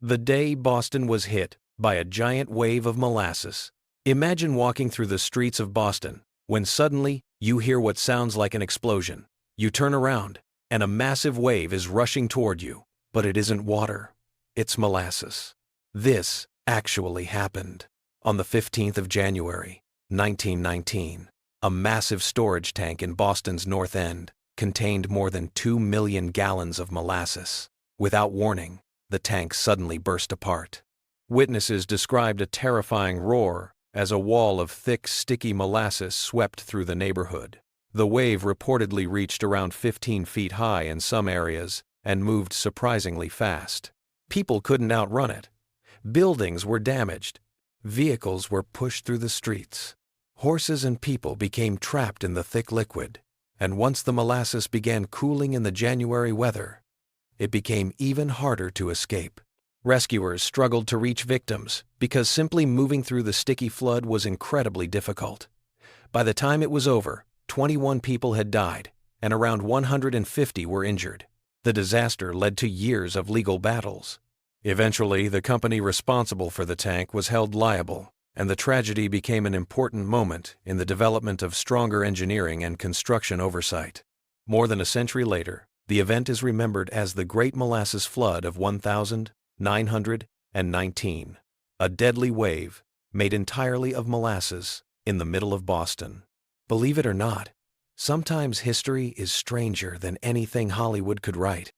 The day Boston was hit by a giant wave of molasses. Imagine walking through the streets of Boston when suddenly you hear what sounds like an explosion. You turn around, and a massive wave is rushing toward you, but it isn't water, it's molasses. This actually happened. On the 15th of January, 1919, a massive storage tank in Boston's North End contained more than 2 million gallons of molasses. Without warning, the tank suddenly burst apart. Witnesses described a terrifying roar as a wall of thick, sticky molasses swept through the neighborhood. The wave reportedly reached around 15 feet high in some areas and moved surprisingly fast. People couldn't outrun it. Buildings were damaged. Vehicles were pushed through the streets. Horses and people became trapped in the thick liquid. And once the molasses began cooling in the January weather, it became even harder to escape. Rescuers struggled to reach victims because simply moving through the sticky flood was incredibly difficult. By the time it was over, 21 people had died and around 150 were injured. The disaster led to years of legal battles. Eventually, the company responsible for the tank was held liable, and the tragedy became an important moment in the development of stronger engineering and construction oversight. More than a century later, the event is remembered as the Great Molasses Flood of 1919, a deadly wave made entirely of molasses in the middle of Boston. Believe it or not, sometimes history is stranger than anything Hollywood could write.